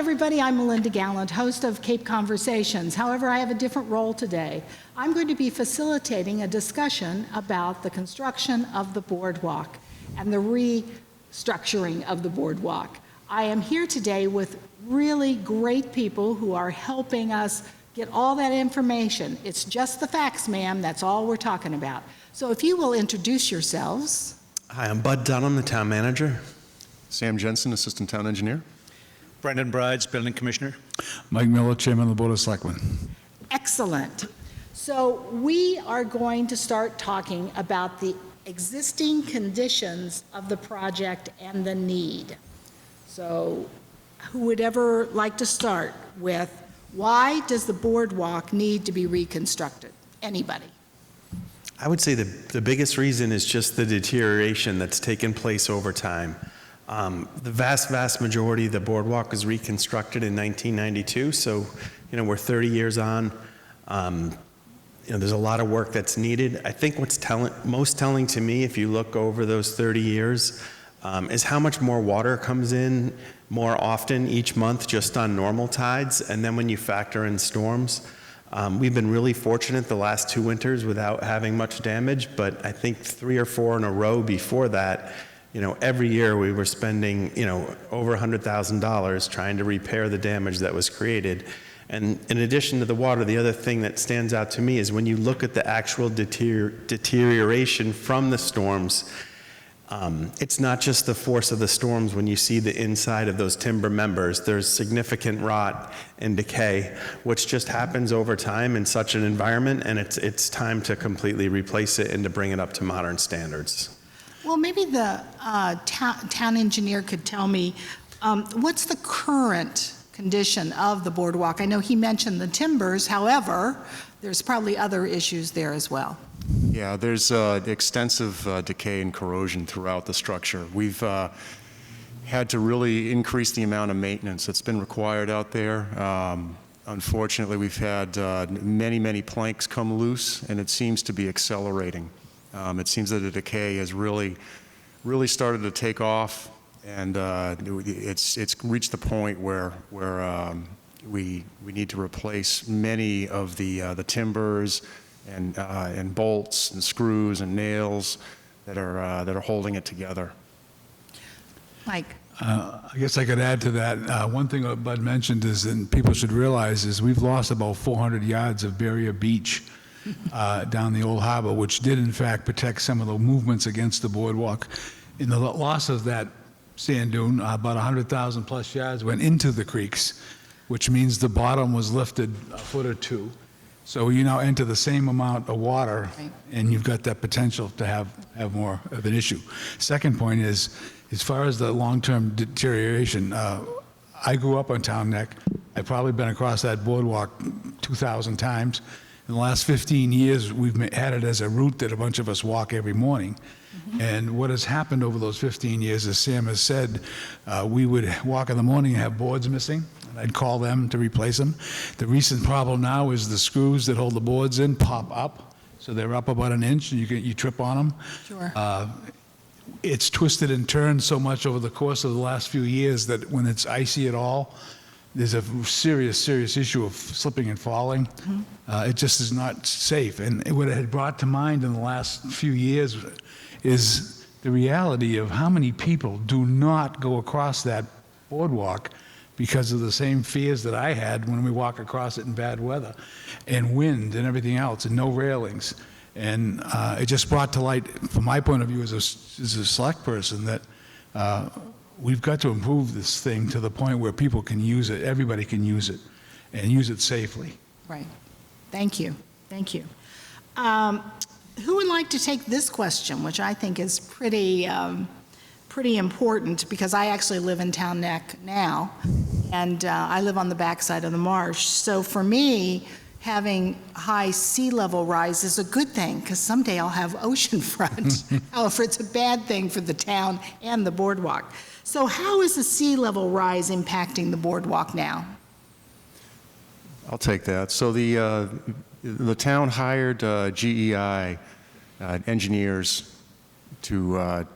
everybody. I'm Melinda Gallant, host of Cape Conversations. However, I have a different role today. I'm going to be facilitating a discussion about the construction of the boardwalk and the restructuring of the boardwalk. I am here today with really great people who are helping us get all that information. It's just the facts, ma'am. That's all we're talking about. So if you will introduce yourselves. Hi, I'm Bud Dunham, the town manager. Sam Jensen, Assistant Town Engineer. Brendan Brides, Building Commissioner. Mike Miller, Chairman of the Board of Selectmen. Excellent. So we are going to start talking about the existing conditions of the project and the need. So who would ever like to start with why does the boardwalk need to be reconstructed? Anybody? I would say the biggest reason is just the deterioration that's taken place over time. The vast majority of the boardwalk was reconstructed in 1992, so we're 30 years on. There's a lot of work that's needed. I think what's most telling to me, if you look over those 30 years, is how much more water comes in more often each month just on normal tides, and then when you factor in storms. We've been really fortunate the last 2 winters without having much damage, but I think 3 or 4 in a row before that, every year we were spending, over $100,000 trying to repair the damage that was created. And in addition to the water, the other thing that stands out to me is when you look at the actual deterioration from the storms, it's not just the force of the storms. When you see the inside of those timber members, there's significant rot and decay, which just happens over time in such an environment, and it's time to completely replace it and to bring it up to modern standards. Well, maybe the town engineer could tell me what's the current condition of the boardwalk? I know he mentioned the timbers, however, there's probably other issues there as well. Yeah, there's extensive decay and corrosion throughout the structure. We've had to really increase the amount of maintenance that's been required out there. Unfortunately, we've had many planks come loose, and it seems to be accelerating. It seems that the decay has really started to take off, and it's reached the point where we need to replace many of the timbers and bolts and screws and nails that are holding it together. Mike. I guess I could add to that. One thing that Bud mentioned is, and people should realize, is we've lost about 400 yards of barrier beach down the old harbor, which did in fact protect some of the movements against the boardwalk. In the loss of that sand dune, about 100,000 plus yards went into the creeks, which means the bottom was lifted a foot or two. So you now enter the same amount of water, and you've got that potential to have more of an issue. Second point is, as far as the long-term deterioration, I grew up on Town Neck. I've probably been across that boardwalk 2,000 times. In the last 15 years, we've had it as a route that a bunch of us walk every morning. And what has happened over those 15 years, as Sam has said, we would walk in the morning and have boards missing. I'd call them to replace them. The recent problem now is the screws that hold the boards in pop up, so they're up about an inch, and you trip on them. Sure. It's twisted and turned so much over the course of the last few years that when it's icy at all, there's a serious issue of slipping and falling. It just is not safe. And what it had brought to mind in the last few years is the reality of how many people do not go across that boardwalk because of the same fears that I had when we walk across it in bad weather and wind and everything else and no railings. And it just brought to light, from my point of view as a select person, that we've got to improve this thing to the point where people can use it, everybody can use it, and use it safely. Right. Thank you. Thank you. Who would like to take this question, which I think is pretty important, because I actually live in Town Neck now, and I live on the backside of the marsh. So for me, having high sea level rise is a good thing, because someday I'll have oceanfront. However, it's a bad thing for the town and the boardwalk. So how is the sea level rise impacting the boardwalk now? I'll take that. So the town hired GEI engineers to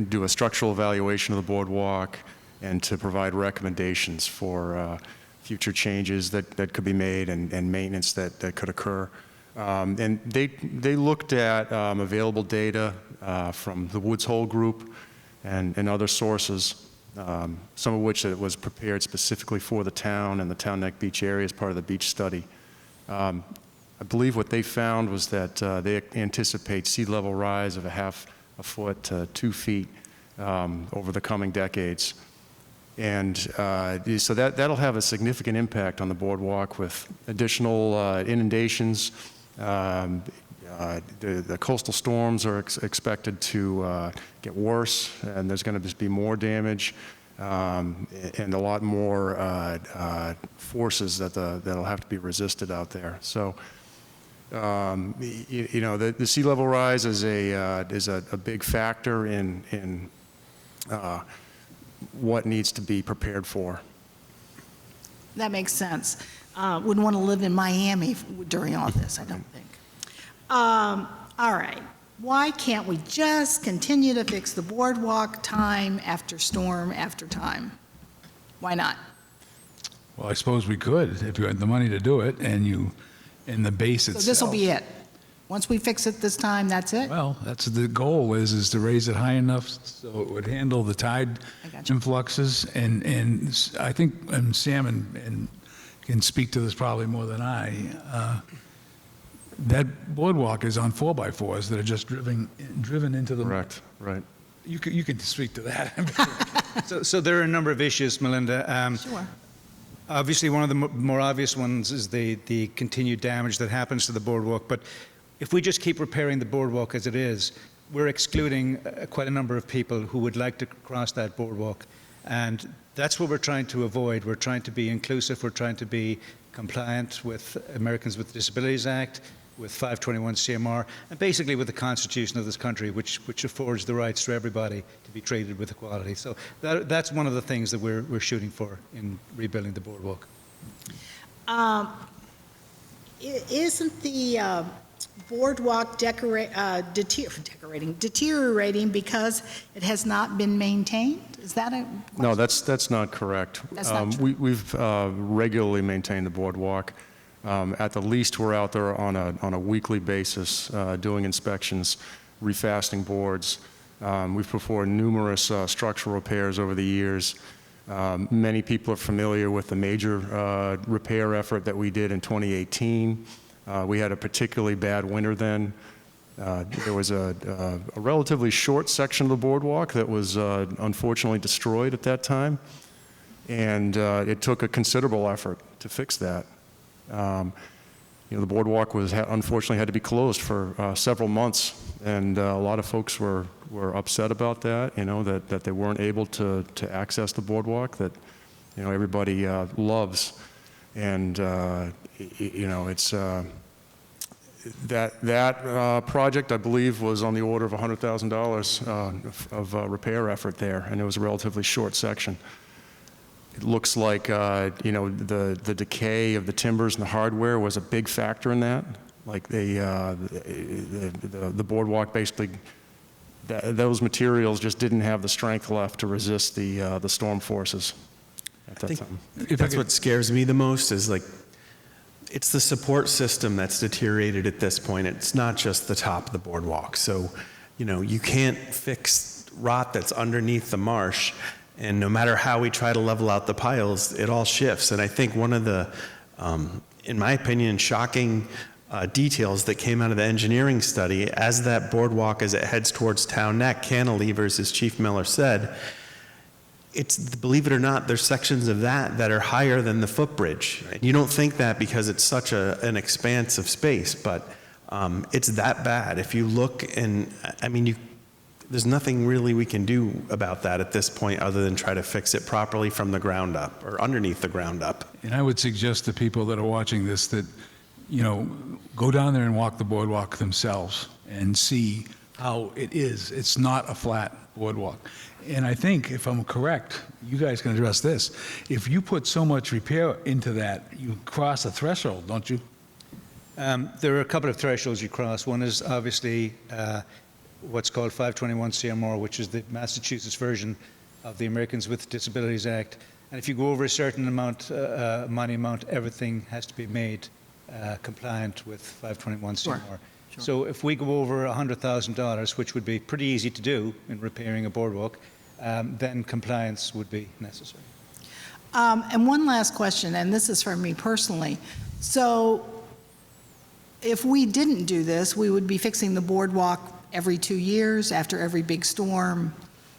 do a structural evaluation of the boardwalk, and to provide recommendations for future changes that could be made and maintenance that could occur. And they looked at available data from the Woods Hole Group and other sources, some of which it was prepared specifically for the town and the Town Neck Beach area as part of the beach study. I believe what they found was that they anticipate sea level rise of a half a foot to 2 feet over the coming decades. And so that'll have a significant impact on the boardwalk with additional inundations. The coastal storms are expected to get worse, and there's going to just be more damage and a lot more forces that'll have to be resisted out there. So, you know, the sea level rise is a big factor in what needs to be prepared for. That makes sense. Wouldn't want to live in Miami during all this, I don't think. All right. Why can't we just continue to fix the boardwalk time after storm after time? Why not? Well, I suppose we could, if you had the money to do it, and the base So itself. this will be it? Once we fix it this time, that's it? Well, that's the goal is to raise it high enough so it would handle the tide I got you. influxes. And I think Sam and can speak to this probably more than I. That boardwalk is on 4x4s that are just driven into the. Correct, right. You can speak to that. So there are a number of issues, Melinda. Sure. Obviously, one of the more obvious ones is the continued damage that happens to the boardwalk. But if we just keep repairing the boardwalk as it is, we're excluding quite a number of people who would like to cross that boardwalk. And that's what we're trying to avoid. We're trying to be inclusive. We're trying to be compliant with Americans with Disabilities Act, with 521 CMR, and basically with the Constitution of this country, which affords the rights to everybody to be treated with equality. So that's one of the things that we're shooting for in rebuilding the boardwalk. Isn't the boardwalk deteriorating because it has not been maintained? Is that a question? No, that's not correct. That's not true. We've regularly maintained the boardwalk. At the least, we're out there on a weekly basis doing inspections, refasting boards. We've performed numerous structural repairs over the years. Many people are familiar with the major repair effort that we did in 2018. We had a particularly bad winter then. There was a relatively short section of the boardwalk that was unfortunately destroyed at that time, and it took a considerable effort to fix that. You know, the boardwalk unfortunately had to be closed for several months, and a lot of folks were upset about that. You know, that they weren't able to access the boardwalk that, you know, everybody loves, and you know, it's that project, I believe, was on the order of $100,000 of repair effort there, and it was a relatively short section. It looks like, you know, the decay of the timbers and the hardware was a big factor in that. Like the boardwalk basically, those materials just didn't have the strength left to resist the storm forces at that time. That's what scares me the most is like, it's the support system that's deteriorated at this point. It's not just the top of the boardwalk. So, you know, you can't fix rot that's underneath the marsh. And no matter how we try to level out the piles, it all shifts. And I think one of the, in my opinion, shocking details that came out of the engineering study, as that boardwalk, as it heads towards Town Neck, cantilevers, as Chief Miller said, believe it or not, there's sections of that are higher than the footbridge. You don't think that because it's such an expanse of space, but it's that bad. If you look, and I mean, there's nothing really we can do about that at this point other than try to fix it properly from the ground up or underneath the ground up. And I would suggest to people that are watching this that, you know, go down there and walk the boardwalk themselves and see how it is. It's not a flat boardwalk. And I think, if I'm correct, you guys can address this. If you put so much repair into that, you cross a threshold, don't you? There are a couple of thresholds you cross. One is obviously what's called 521 CMR, which is the Massachusetts version of the Americans with Disabilities Act. And if you go over a certain amount, money amount, everything has to be made compliant with 521c Sure. more. So if we go over $100,000, which would be pretty easy to do in repairing a boardwalk, then compliance would be necessary. And one last question, and this is for me personally. So if we didn't do this, we would be fixing the boardwalk every 2 years after every big storm.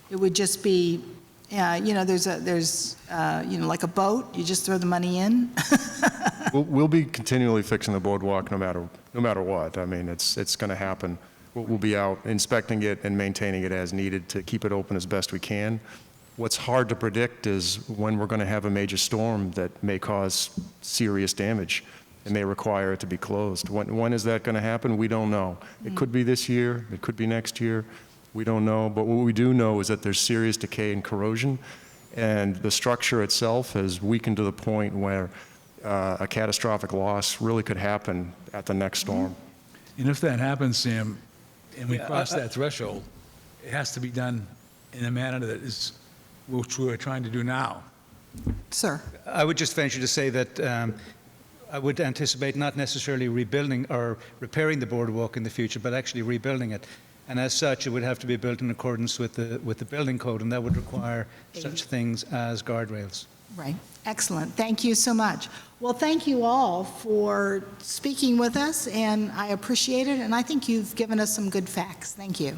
It would just be, there's like a boat, you just throw the money in. We'll be continually fixing the boardwalk no matter what. I mean, it's going to happen. We'll be out inspecting it and maintaining it as needed to keep it open as best we can. What's hard to predict is when we're going to have a major storm that may cause serious damage and may require it to be closed. When is that going to happen? We don't know. It could be this year. It could be next year. We don't know. But what we do know is that there's serious decay and corrosion, and the structure itself has weakened to the point where a catastrophic loss really could happen at the next storm. And if that happens, Sam, and we cross that threshold, it has to be done in a manner that is, which we're trying to do now. Sir? I would just venture to say that I would anticipate not necessarily rebuilding or repairing the boardwalk in the future, but actually rebuilding it. And as such, it would have to be built in accordance with the building code, and that would require such things as guardrails. Right. Excellent. Thank you so much. Well, thank you all for speaking with us, and I appreciate it, and I think you've given us some good facts. Thank you.